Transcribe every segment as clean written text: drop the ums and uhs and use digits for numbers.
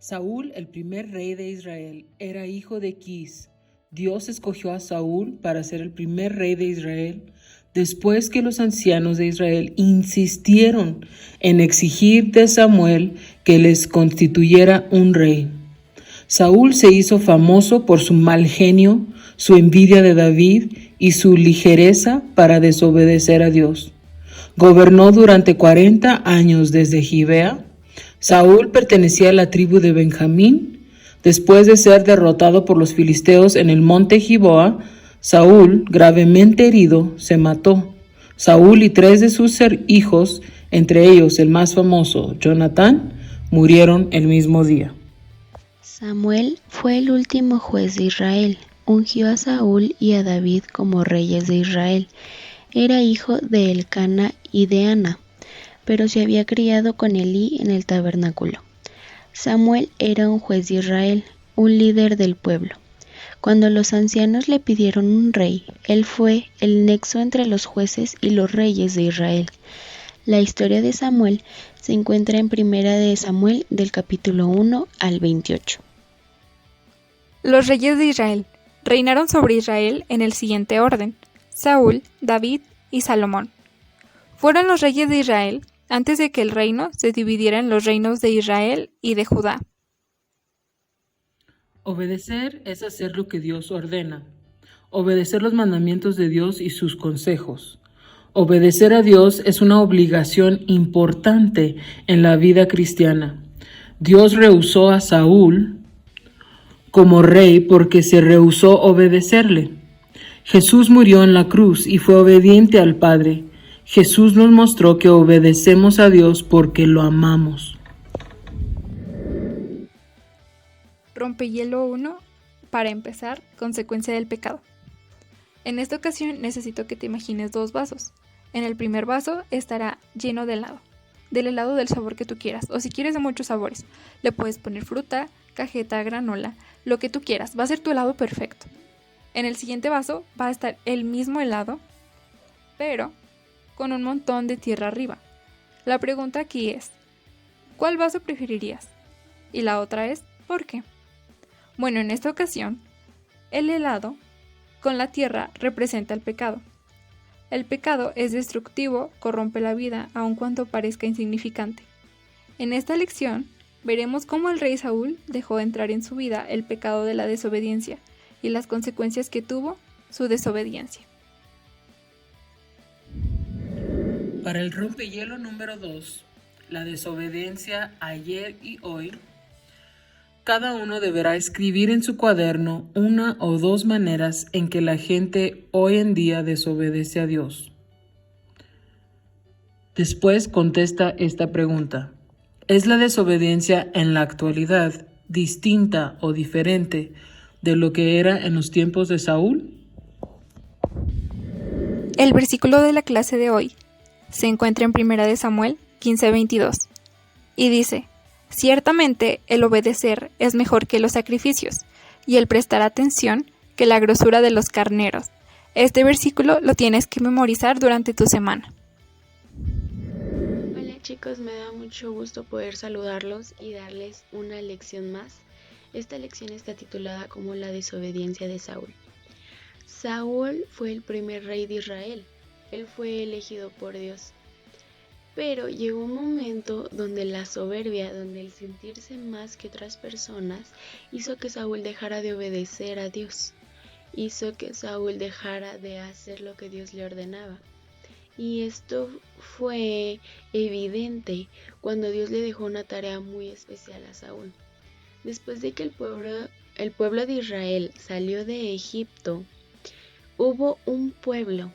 Saúl, el primer rey de Israel, era hijo de Quis. Dios escogió a Saúl para ser el primer rey de Israel después que los ancianos de Israel insistieron en exigir de Samuel que les constituyera un rey. Saúl se hizo famoso por su mal genio, su envidia de David y su ligereza para desobedecer a Dios. Gobernó durante 40 años desde Gibea. Saúl pertenecía a la tribu de Benjamín. Después de ser derrotado por los filisteos en el monte Gilboa, Saúl, gravemente herido, se mató. Saúl y 3 de sus hijos, entre ellos el más famoso, Jonatán, murieron el mismo día. Samuel fue el último juez de Israel. Ungió a Saúl y a David como reyes de Israel. Era hijo de Elcana y de Ana, pero se había criado con Elí en el tabernáculo. Samuel era un juez de Israel, un líder del pueblo. Cuando los ancianos le pidieron un rey, él fue el nexo entre los jueces y los reyes de Israel. La historia de Samuel se encuentra en Primera de Samuel del capítulo 1 al 28. Los reyes de Israel reinaron sobre Israel en el siguiente orden: Saúl, David y Salomón. Fueron los reyes de Israel antes de que el reino se dividiera en los reinos de Israel y de Judá. Obedecer es hacer lo que Dios ordena. Obedecer los mandamientos de Dios y sus consejos. Obedecer a Dios es una obligación importante en la vida cristiana. Dios rehusó a Saúl como rey porque se rehusó obedecerle. Jesús murió en la cruz y fue obediente al Padre. Jesús nos mostró que obedecemos a Dios porque lo amamos. Rompehielo 1, para empezar, consecuencia del pecado. En esta ocasión necesito que te imagines 2 vasos. En el primer vaso estará lleno de helado, del helado del sabor que tú quieras, o si quieres de muchos sabores. Le puedes poner fruta, cajeta, granola, lo que tú quieras, va a ser tu helado perfecto. En el siguiente vaso va a estar el mismo helado, pero con un montón de tierra arriba. La pregunta aquí es, ¿cuál vaso preferirías? Y la otra es, ¿por qué? Bueno, en esta ocasión, el helado con la tierra representa el pecado. El pecado es destructivo, corrompe la vida, aun cuando parezca insignificante. En esta lección, veremos cómo el rey Saúl dejó entrar en su vida el pecado de la desobediencia y las consecuencias que tuvo su desobediencia. Para el rompehielo número 2, la desobediencia ayer y hoy, cada uno deberá escribir en su cuaderno 1 o 2 maneras en que la gente hoy en día desobedece a Dios. Después contesta esta pregunta: ¿es la desobediencia en la actualidad distinta o diferente de lo que era en los tiempos de Saúl? El versículo de la clase de hoy se encuentra en 1 Samuel 15:22 y dice: ciertamente el obedecer es mejor que los sacrificios, y el prestar atención que la grosura de los carneros. Este versículo lo tienes que memorizar durante tu semana. Hola chicos, me da mucho gusto poder saludarlos y darles una lección más. Esta lección está titulada como la desobediencia de Saúl. Saúl fue el primer rey de Israel. Él fue elegido por Dios. Pero llegó un momento donde la soberbia, donde el sentirse más que otras personas, hizo que Saúl dejara de obedecer a Dios. Hizo que Saúl dejara de hacer lo que Dios le ordenaba. Y esto fue evidente cuando Dios le dejó una tarea muy especial a Saúl. Después de que el pueblo de Israel salió de Egipto, hubo un pueblo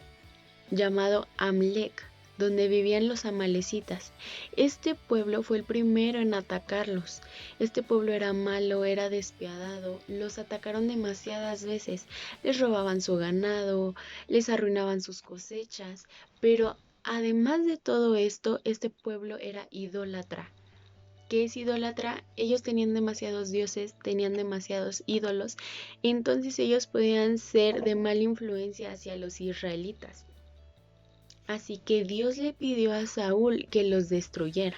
llamado Amalec, donde vivían los amalecitas. Este pueblo fue el primero en atacarlos. Este pueblo era malo, era despiadado, los atacaron demasiadas veces, les robaban su ganado, les arruinaban sus cosechas, pero además de todo esto, este pueblo era idólatra. ¿Qué es idólatra? Ellos tenían demasiados dioses, tenían demasiados ídolos, entonces ellos podían ser de mala influencia hacia los israelitas. Así que Dios le pidió a Saúl que los destruyera.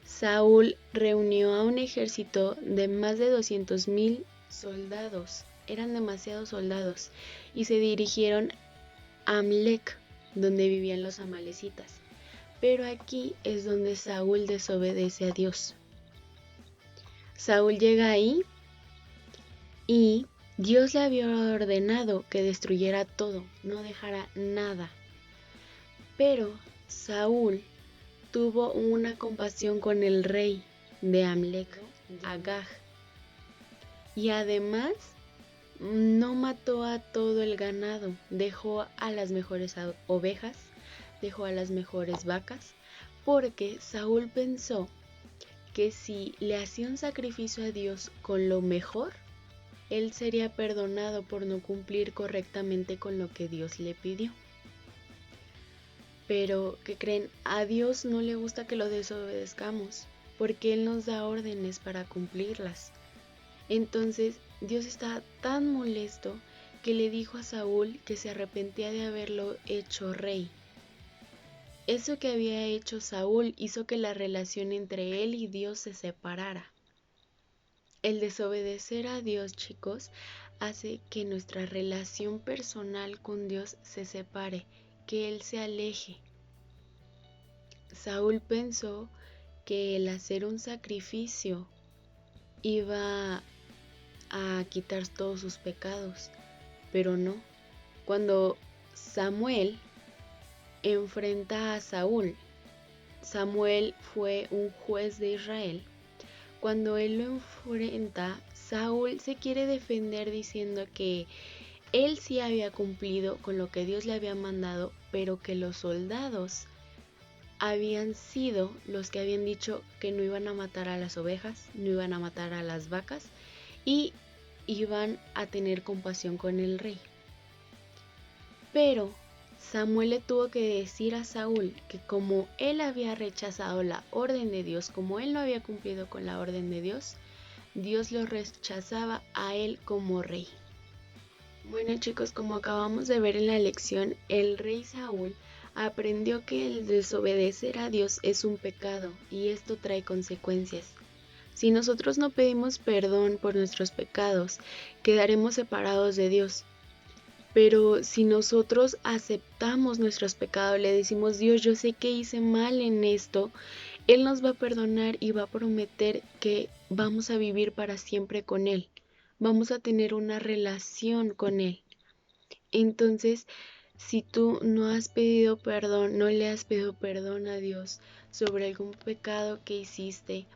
Saúl reunió a un ejército de más de 200,000 soldados, eran demasiados soldados, y se dirigieron a Amlec, donde vivían los amalecitas. Pero aquí es donde Saúl desobedece a Dios. Saúl llega ahí y Dios le había ordenado que destruyera todo, no dejara nada. Pero Saúl tuvo una compasión con el rey de Amlec, Agag, y además no mató a todo el ganado, dejó a las mejores ovejas, dejó a las mejores vacas, porque Saúl pensó que si le hacía un sacrificio a Dios con lo mejor, él sería perdonado por no cumplir correctamente con lo que Dios le pidió. Pero, ¿qué creen? A Dios no le gusta que lo desobedezcamos, porque Él nos da órdenes para cumplirlas. Entonces, Dios estaba tan molesto que le dijo a Saúl que se arrepentía de haberlo hecho rey. Eso que había hecho Saúl hizo que la relación entre él y Dios se separara. El desobedecer a Dios, chicos, hace que nuestra relación personal con Dios se separe, que Él se aleje. Saúl pensó que el hacer un sacrificio iba a quitar todos sus pecados, pero no. Cuando Samuel enfrenta a Saúl, Samuel fue un juez de Israel. Cuando él lo enfrenta, Saúl se quiere defender diciendo que él sí había cumplido con lo que Dios le había mandado, pero que los soldados habían sido los que habían dicho que no iban a matar a las ovejas, no iban a matar a las vacas y iban a tener compasión con el rey. Pero Samuel le tuvo que decir a Saúl que como él había rechazado la orden de Dios, como él no había cumplido con la orden de Dios, Dios lo rechazaba a él como rey. Bueno, chicos, como acabamos de ver en la lección, el rey Saúl aprendió que el desobedecer a Dios es un pecado y esto trae consecuencias. Si nosotros no pedimos perdón por nuestros pecados, quedaremos separados de Dios. Pero si nosotros aceptamos nuestros pecados, le decimos, Dios, yo sé que hice mal en esto, Él nos va a perdonar y va a prometer que vamos a vivir para siempre con Él. Vamos a tener una relación con Él. Entonces, si tú no has pedido perdón, no le has pedido perdón a Dios sobre algún pecado que hiciste,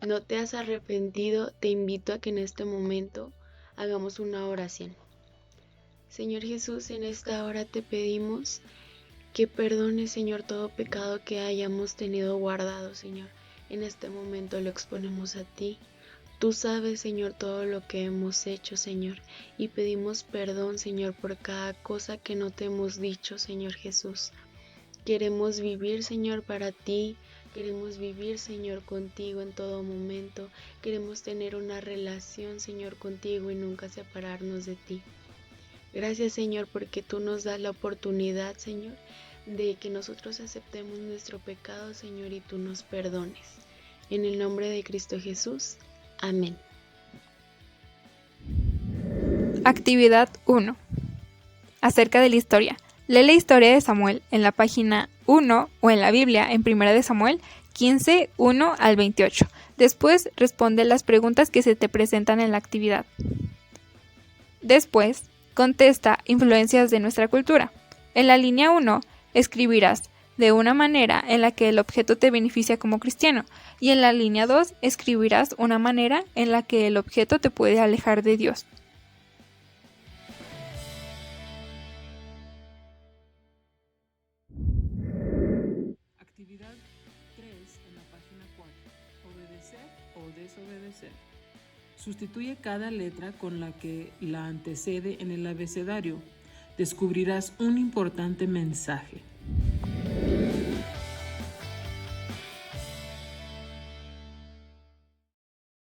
no te has arrepentido, te invito a que en este momento hagamos una oración. Señor Jesús, en esta hora te pedimos que perdones, Señor, todo pecado que hayamos tenido guardado, Señor. En este momento lo exponemos a ti. Tú sabes, Señor, todo lo que hemos hecho, Señor, y pedimos perdón, Señor, por cada cosa que no te hemos dicho, Señor Jesús. Queremos vivir, Señor, para ti. Queremos vivir, Señor, contigo en todo momento. Queremos tener una relación, Señor, contigo y nunca separarnos de ti. Gracias, Señor, porque tú nos das la oportunidad, Señor, de que nosotros aceptemos nuestro pecado, Señor, y tú nos perdones. En el nombre de Cristo Jesús. Amén. Actividad 1. Acerca de la historia. Lee la historia de Samuel en la página 1 o en la Biblia en 1 de Samuel 15, 1 al 28. Después responde las preguntas que se te presentan en la actividad. Después, contesta influencias de nuestra cultura. En la línea 1, escribirás de una manera en la que el objeto te beneficia como cristiano, y en la línea 2 escribirás una manera en la que el objeto te puede alejar de Dios. Actividad 3 en la página 4. Obedecer o desobedecer. Sustituye cada letra con la que la antecede en el abecedario. Descubrirás un importante mensaje.